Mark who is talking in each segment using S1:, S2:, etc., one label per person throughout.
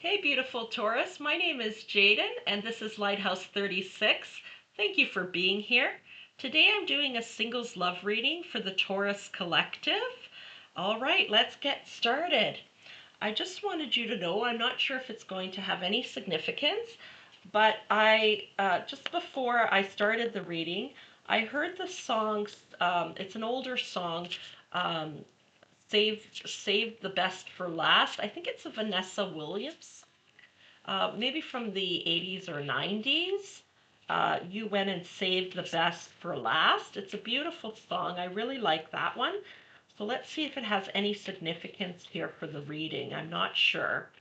S1: Hey, beautiful Taurus. My name is Jaden, and this is Lighthouse 36. Thank you for being here. Today I'm doing a singles love reading for the Taurus Collective. All right, let's get started. I just wanted you to know I'm not sure if it's going to have any significance, but just before I started the reading, I heard the song. It's an older song. Um, Save the Best for Last. I think it's a Vanessa Williams, maybe from the 80s or 90s. You went and saved the best for last. It's a beautiful song. I really like that one. So let's see if it has any significance here for the reading. I'm not sure.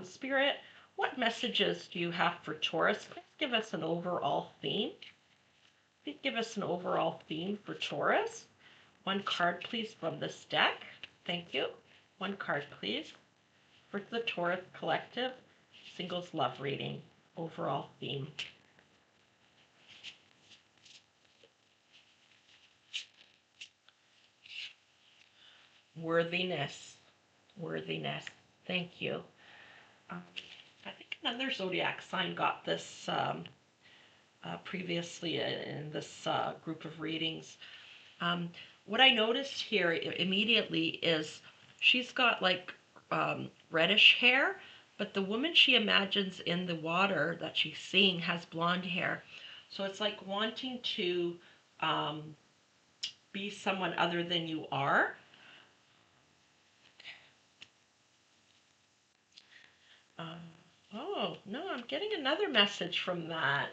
S1: Spirit, what messages do you have for Taurus? Please give us an overall theme. Please give us an overall theme for Taurus. One card, please, from this deck. Thank you. One card, please, for the Taurus Collective Singles Love Reading. Overall theme. Worthiness. Worthiness. Thank you. I think another zodiac sign got this previously in this group of readings. What I noticed here immediately is she's got like reddish hair, but the woman she imagines in the water that she's seeing has blonde hair. So it's like wanting to be someone other than you are. Oh, no, I'm getting another message from that.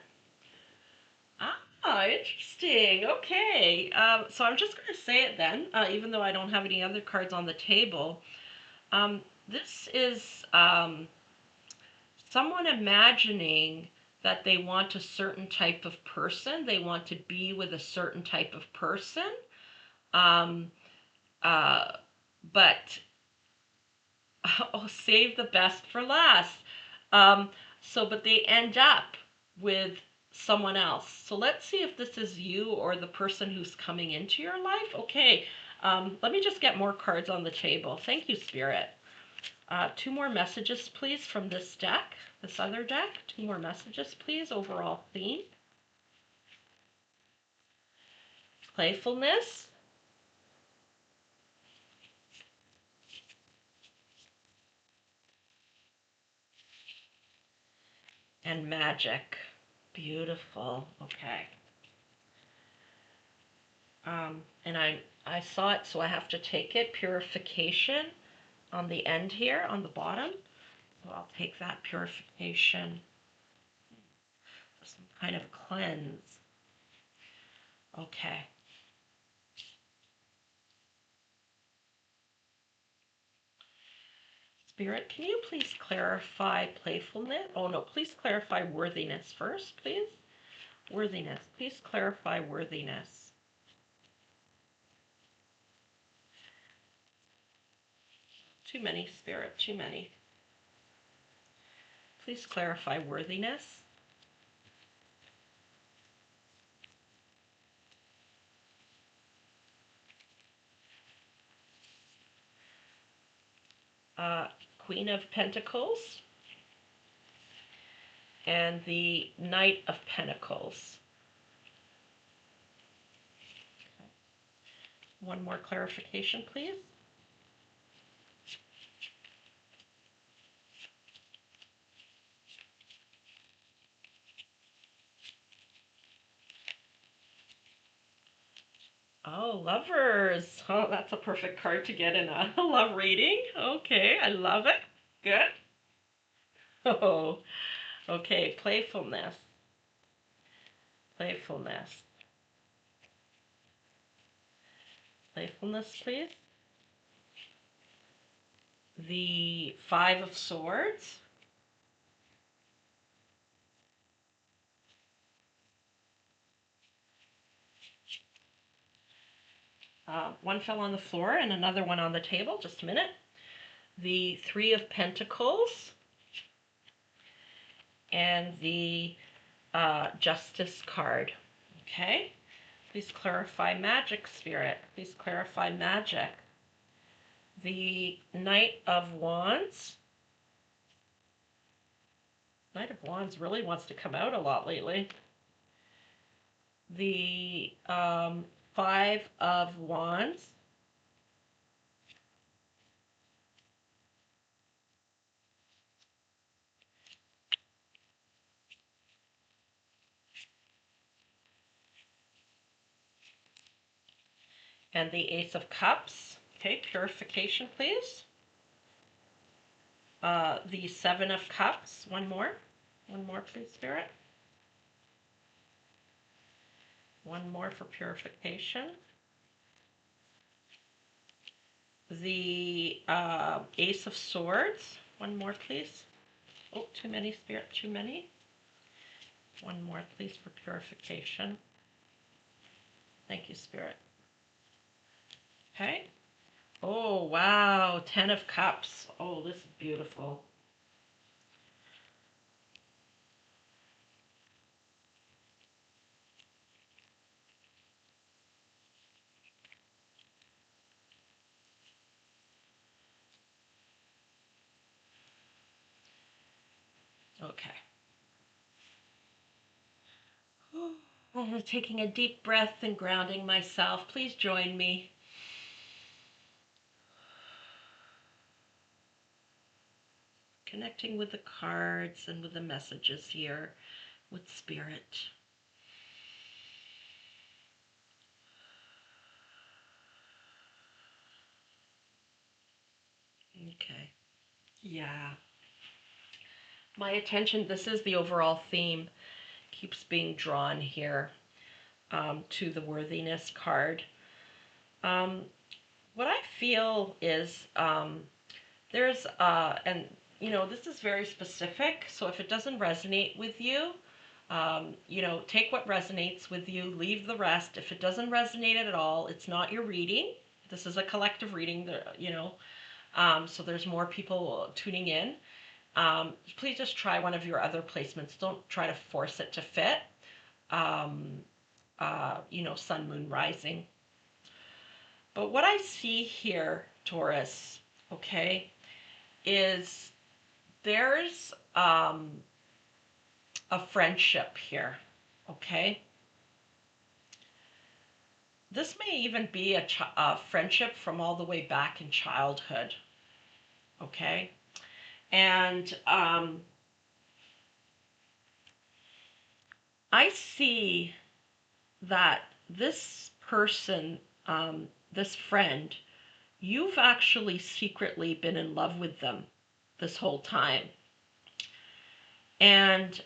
S1: Ah, interesting. Okay. So I'm just going to say it then, even though I don't have any other cards on the table. This is someone imagining that they want a certain type of person. They want to be with a certain type of person. Um, uh, but oh, save the best for last. Um, but they end up with someone else. So let's see if this is you or the person who's coming into your life. Okay, let me just get more cards on the table. Thank you, Spirit. Two more messages, please, from this deck, this other deck. Two more messages, please. Overall theme. Playfulness. And magic. Beautiful. Okay. And I saw it, so I have to take it. Purification on the end here, on the bottom. So I'll take that purification. Some kind of cleanse. Okay. Spirit, can you please clarify playfulness? Oh no, please clarify worthiness first, please. Worthiness. Please clarify worthiness. Too many, Spirit, too many. Please clarify worthiness. Queen of Pentacles and the Knight of Pentacles. One more clarification, please. Oh, lovers. Oh, that's a perfect card to get in a love reading. Okay, I love it. Good. Oh, okay. Playfulness. Playfulness. Playfulness, please. The Five of Swords. One fell on the floor and another one on the table. Just a minute. The Three of Pentacles. And the Justice card. Okay. Please clarify magic, Spirit. Please clarify magic. The Knight of Wands Knight of Wands really wants to come out a lot lately. The Five of Wands. And the Ace of Cups. Okay, purification, please. The Seven of Cups. One more. One more, please, Spirit. One more for purification. The Ace of Swords. One more, please. Oh, too many, Spirit, too many. One more, please, for purification. Thank you, Spirit. Okay. Oh, wow. 10 of Cups. Oh, this is beautiful. Okay. Oh, taking a deep breath and grounding myself. Please join me. Connecting with the cards and with the messages here with Spirit. Okay. Yeah. My attention, this is the overall theme, keeps being drawn here to the worthiness card. What I feel is there's, and you know, this is very specific, so if it doesn't resonate with you, you know, take what resonates with you, leave the rest. If it doesn't resonate at all, it's not your reading. This is a collective reading, you know, so there's more people tuning in. Please just try one of your other placements. Don't try to force it to fit. You know, sun, moon, rising. But what I see here, Taurus, okay, is there's a friendship here, okay? This may even be a friendship from all the way back in childhood, okay? And I see that this person, this friend, you've actually secretly been in love with them this whole time. And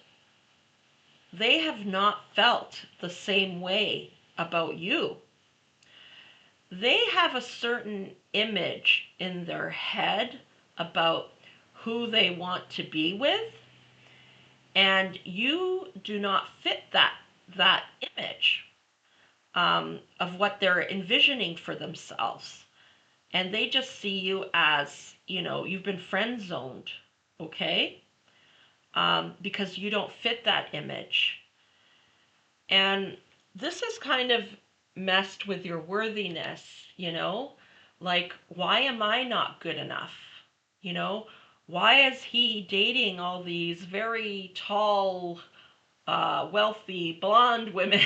S1: they have not felt the same way about you. They have a certain image in their head about who they want to be with, and you do not fit that image of what they're envisioning for themselves. And they just see you as, you know, you've been friend zoned, okay? Because you don't fit that image. And this is kind of messed with your worthiness, you know? Like, why am I not good enough? You know, why is he dating all these very tall, wealthy, blonde women?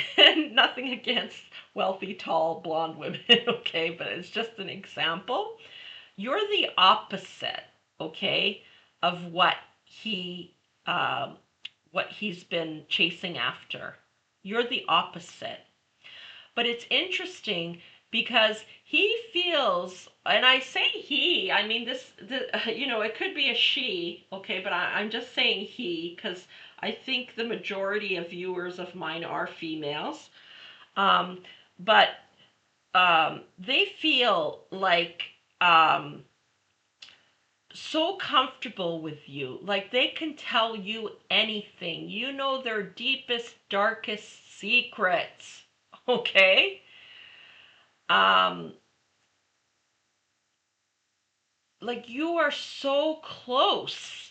S1: Nothing against wealthy, tall, blonde women, okay? But it's just an example. You're the opposite, okay, of what he's been chasing after. You're the opposite. But it's interesting because he feels, and I say he, I mean you know, it could be a she, okay, but I'm just saying he because I think the majority of viewers of mine are females. But they feel like so comfortable with you, like they can tell you anything. You know their deepest, darkest secrets, okay? Um, like you are so close,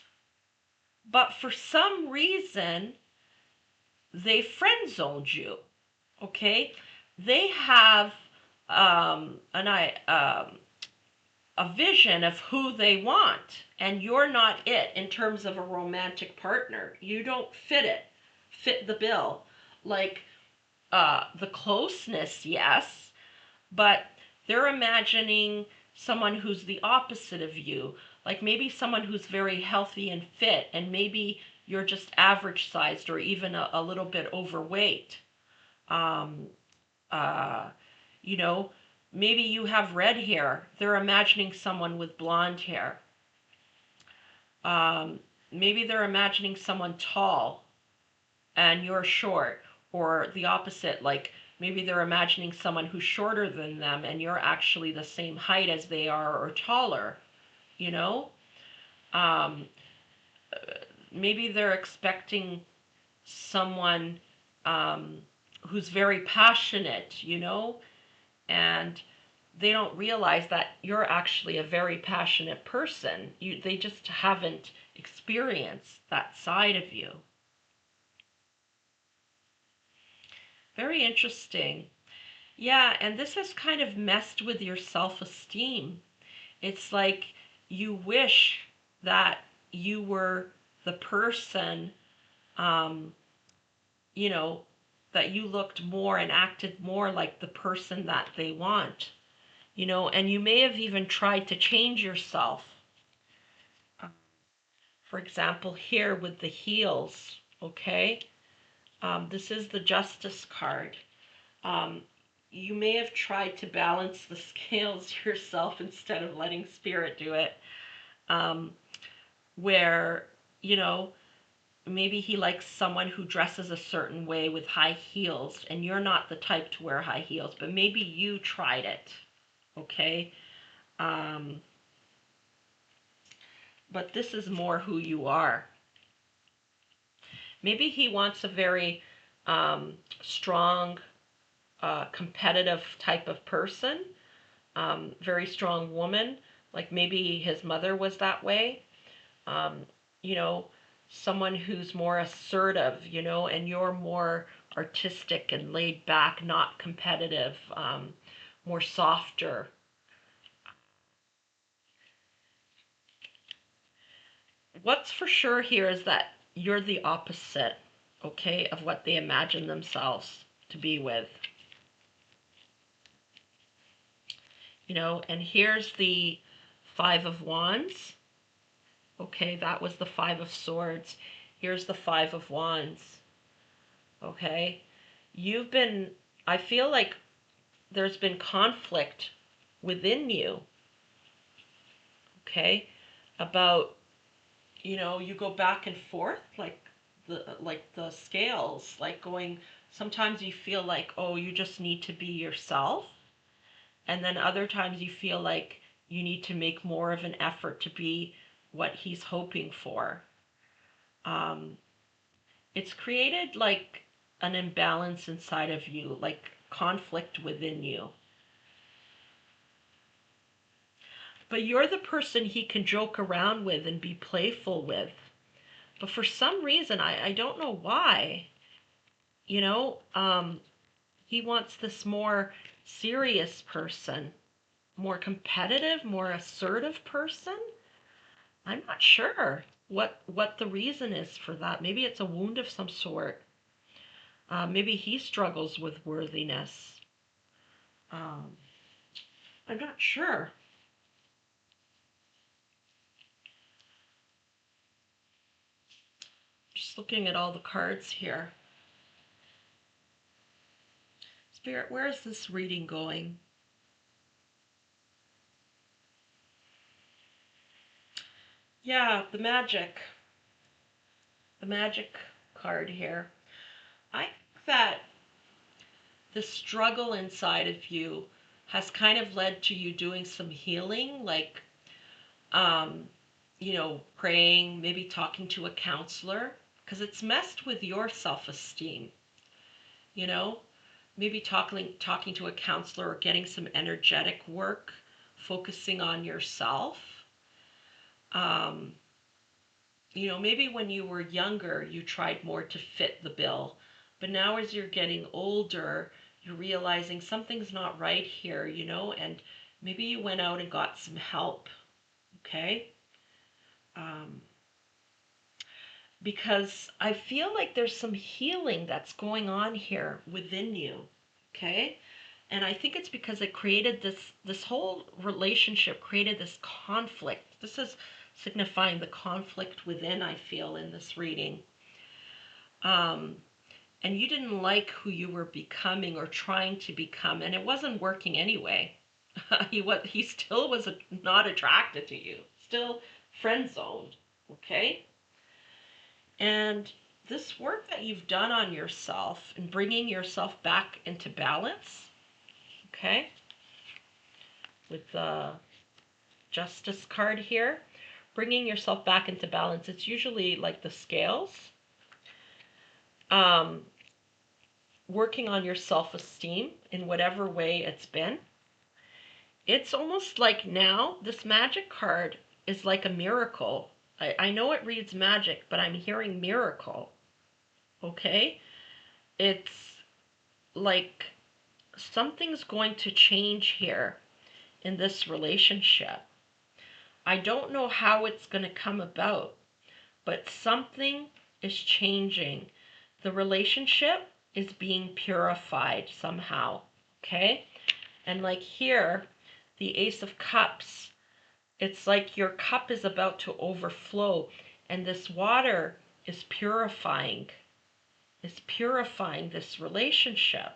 S1: but for some reason they friend zoned you, okay? They have, and a vision of who they want, and you're not it in terms of a romantic partner. You don't fit the bill. Like the closeness, yes, but they're imagining someone who's the opposite of you. Like maybe someone who's very healthy and fit, and maybe you're just average sized or even a little bit overweight. Um, uh, you know, maybe you have red hair. They're imagining someone with blonde hair. Um, Maybe they're imagining someone tall and you're short, or the opposite. Like maybe they're imagining someone who's shorter than them and you're actually the same height as they are or taller, you know? Um, Maybe they're expecting someone um, who's very passionate, and they don't realize that you're actually a very passionate person. They just haven't experienced that side of you. Very interesting. Yeah, and this has kind of messed with your self-esteem. It's like you wish that you were the person, um, you know, that you looked more and acted more like the person that they want, and you may have even tried to change yourself. For example, here with the heels, okay? This is the Justice card. Um, you may have tried to balance the scales yourself instead of letting Spirit do it. Um, where, you know, maybe he likes someone who dresses a certain way with high heels, and you're not the type to wear high heels, but maybe you tried it, okay? Um, but this is more who you are. Maybe he wants a very strong, competitive type of person, very strong woman. Like maybe his mother was that way. Um, you know, Someone who's more assertive, and you're more artistic and laid back, not competitive, more softer. What's for sure here is that you're the opposite, okay, of what they imagine themselves to be with. And here's the Five of Wands. Okay, that was the Five of Swords. Here's the Five of Wands. Okay, I feel like there's been conflict within you, okay, about, you go back and forth like the scales, like going, sometimes you feel like, oh, you just need to be yourself. And then other times you feel like you need to make more of an effort to be what he's hoping for. Um, it's created like an imbalance inside of you, like conflict within you. But you're the person he can joke around with and be playful with. But for some reason, I don't know why, you know, um, he wants this more serious person, more competitive, more assertive person. I'm not sure what the reason is for that. Maybe it's a wound of some sort. Maybe he struggles with worthiness. Um, I'm not sure. Just looking at all the cards here. Spirit, where is this reading going? Yeah, the magic. The magic card here. I think that the struggle inside of you has kind of led to you doing some healing, like, um, praying, maybe talking to a counselor, because it's messed with your self-esteem, you know, maybe talking to a counselor or getting some energetic work, focusing on yourself. Um, Maybe when you were younger, you tried more to fit the bill. But now, as you're getting older, you're realizing something's not right here, and Maybe you went out and got some help, okay? Um, because I feel like there's some healing that's going on here within you, okay? And I think it's because it created this whole relationship created this conflict. This is signifying the conflict within, I feel, in this reading. Um, and you didn't like who you were becoming or trying to become, and it wasn't working anyway. He still was not attracted to you, still friend zoned, okay? And this work that you've done on yourself and bringing yourself back into balance, okay, with the Justice card here, bringing yourself back into balance, it's usually like the scales. Working on your self-esteem in whatever way it's been. It's almost like now this magic card is like a miracle. I know it reads magic, but I'm hearing miracle. Okay? It's like something's going to change here in this relationship. I don't know how it's going to come about, but something is changing. The relationship is being purified somehow. Okay? And like here, the Ace of Cups, it's like your cup is about to overflow, and this water is purifying this relationship,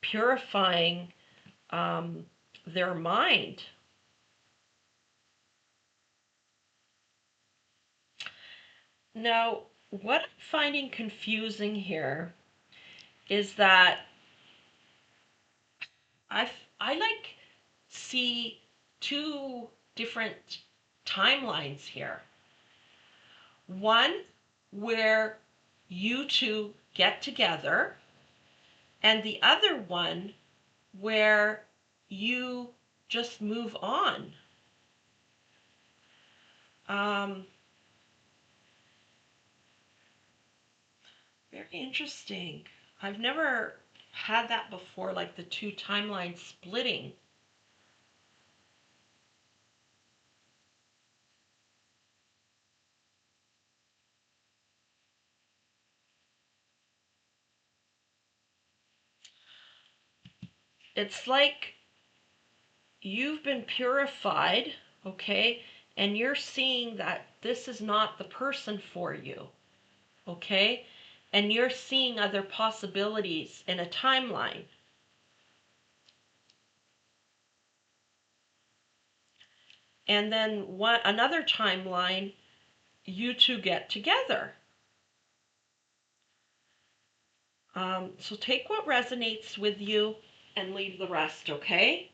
S1: purifying their mind. Now, what I'm finding confusing here is that I like see two different timelines here. One where you two get together, and the other one where you just move on. Very interesting. I've never had that before, like the two timelines splitting. It's like you've been purified, okay, and you're seeing that this is not the person for you, okay, and you're seeing other possibilities in a timeline. And then another timeline, you two get together. So take what resonates with you and leave the rest, okay?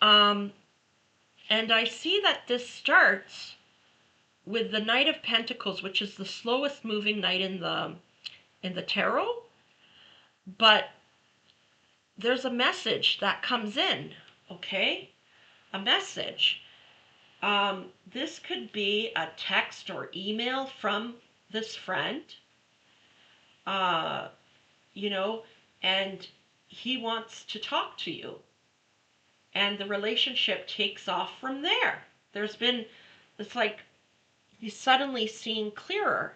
S1: And I see that this starts with the Knight of Pentacles, which is the slowest moving knight in the tarot. But there's a message that comes in, okay? A message. This could be a text or email from this friend, you know, and he wants to talk to you. And the relationship takes off from there. It's like he's suddenly seeing clearer,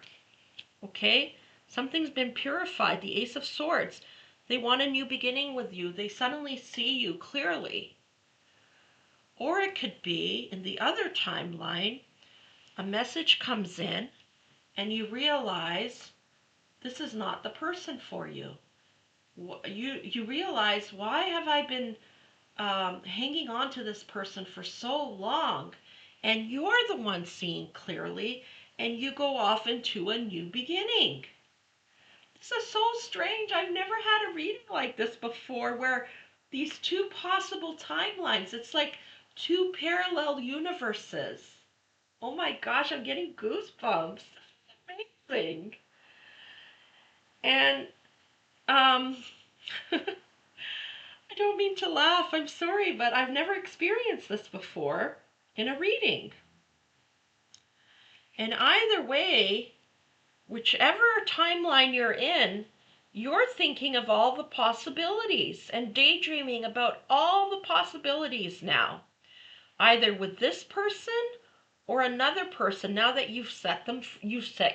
S1: okay? Something's been purified. The Ace of Swords. They want a new beginning with you. They suddenly see you clearly. Or it could be, in the other timeline, a message comes in and you realize this is not the person for you. You realize, why have I been hanging on to this person for so long? And you're the one seeing clearly, and you go off into a new beginning. This is so strange. I've never had a reading like this before, where these two possible timelines, it's like two parallel universes. Oh my gosh, I'm getting goosebumps. Amazing. And I don't mean to laugh. I'm sorry, but I've never experienced this before in a reading. And either way, whichever timeline you're in, You're thinking of all the possibilities and daydreaming about all the possibilities now, either with this person or another person, now that you've set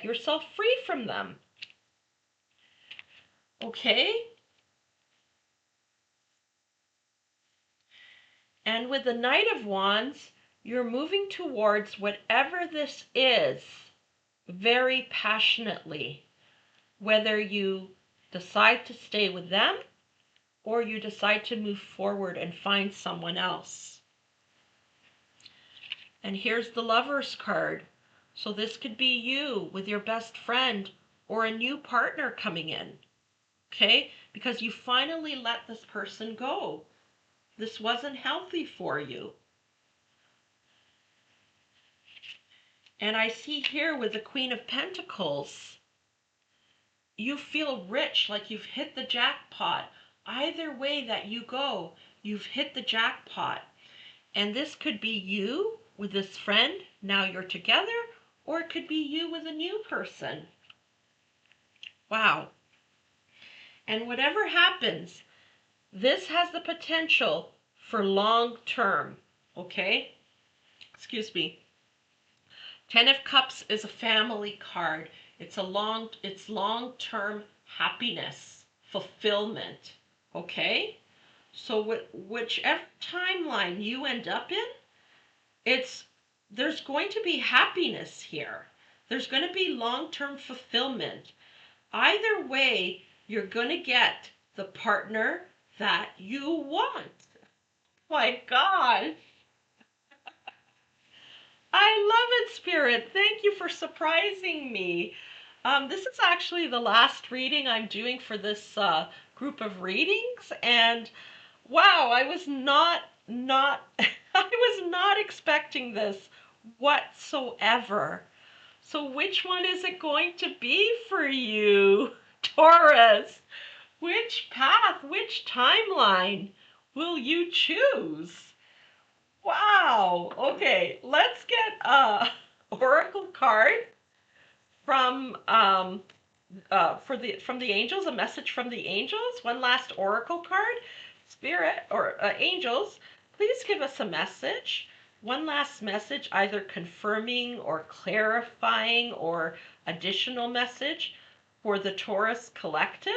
S1: yourself free from them. Okay? And with the Knight of Wands, you're moving towards whatever this is very passionately, whether you decide to stay with them or you decide to move forward and find someone else. And here's the Lover's card. So this could be you with your best friend or a new partner coming in. Okay? Because you finally let this person go. This wasn't healthy for you. And I see here with the Queen of Pentacles, you feel rich, like you've hit the jackpot. Either way that you go, you've hit the jackpot. And this could be you with this friend, now you're together, or it could be you with a new person. Wow. And whatever happens, this has the potential for long term, okay? Excuse me. Ten of Cups is a family card. It's long-term happiness, fulfillment, okay? So whichever timeline you end up in, there's going to be happiness here. There's going to be long-term fulfillment. Either way, you're going to get the partner that you want. My God. I love it, Spirit. Thank you for surprising me. This is actually the last reading I'm doing for this group of readings, and wow, I was not I was not expecting this whatsoever. So which one is it going to be for you, Taurus? Which path, which timeline will you choose? Wow. Okay, let's get a oracle card from from the angels, a message from the angels. One last oracle card. Spirit or angels, please give us a message. One last message, either confirming or clarifying or additional message for the Taurus Collective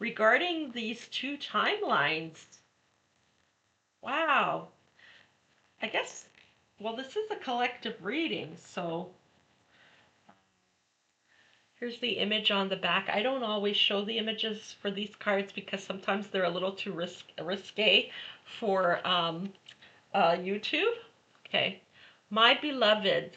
S1: regarding these two timelines. Wow. I guess, well, this is a collective reading, so here's the image on the back. I don't always show the images for these cards because sometimes they're a little too risque for YouTube. Okay. My beloved,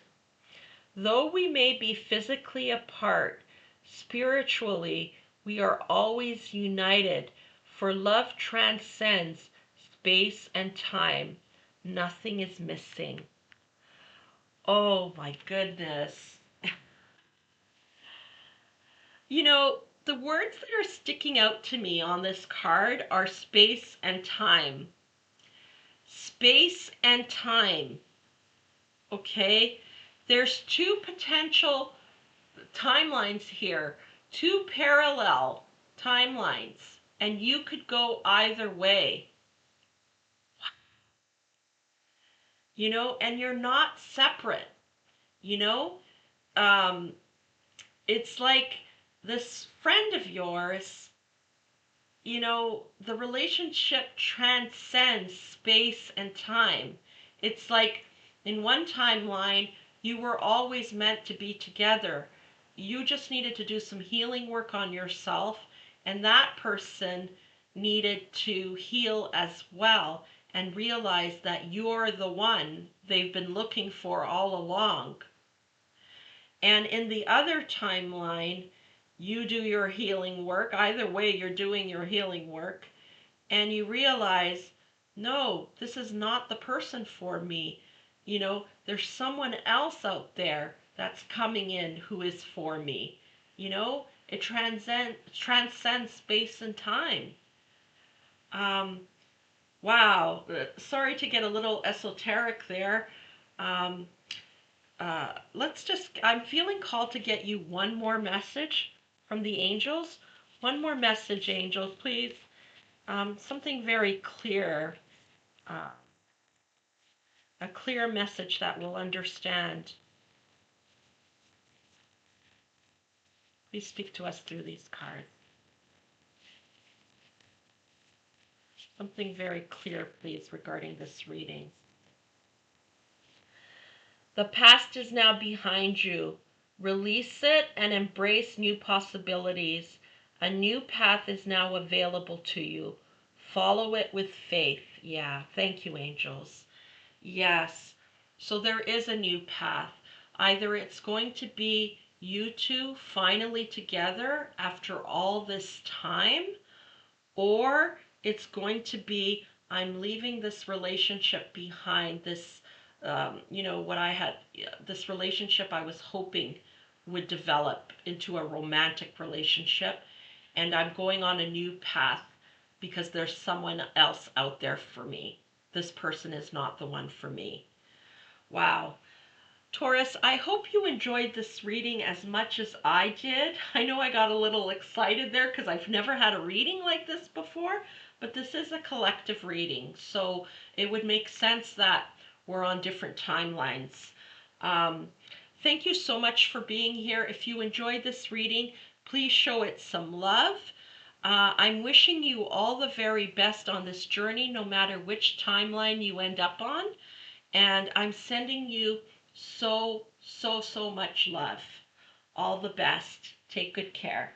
S1: though we may be physically apart, spiritually we are always united, for love transcends space and time. Nothing is missing. Oh my goodness. You know, the words that are sticking out to me on this card are space and time. Space and time. Okay? There's two potential timelines here, two parallel timelines, and you could go either way. You know, and you're not separate. You know, it's like this friend of yours, you know, the relationship transcends space and time. It's like in one timeline, you were always meant to be together. You just needed to do some healing work on yourself, and that person needed to heal as well and realize that you're the one they've been looking for all along. And in the other timeline, you do your healing work. Either way, you're doing your healing work. And you realize, no, this is not the person for me. You know, there's someone else out there that's coming in who is for me. You know, it transcends space and time. Wow. Sorry to get a little esoteric there. Um, I'm feeling called to get you one more message from the angels. One more message, angels, please. Something very clear. Uh, a clear message that we'll understand. Please speak to us through these cards. Something very clear, please, regarding this reading. The past is now behind you. Release it and embrace new possibilities. A new path is now available to you. Follow it with faith. Yeah, thank you, angels. Yes, so there is a new path. Either it's going to be you two finally together after all this time, or it's going to be I'm leaving this relationship behind, this what I had, this relationship I was hoping would develop into a romantic relationship, and I'm going on a new path because there's someone else out there for me. This person is not the one for me. Wow. Taurus, I hope you enjoyed this reading as much as I did. I know I got a little excited there because I've never had a reading like this before, but this is a collective reading, so it would make sense that we're on different timelines. Um, Thank you so much for being here. If you enjoyed this reading, please show it some love. I'm wishing you all the very best on this journey, no matter which timeline you end up on. And I'm sending you so much love. All the best. Take good care.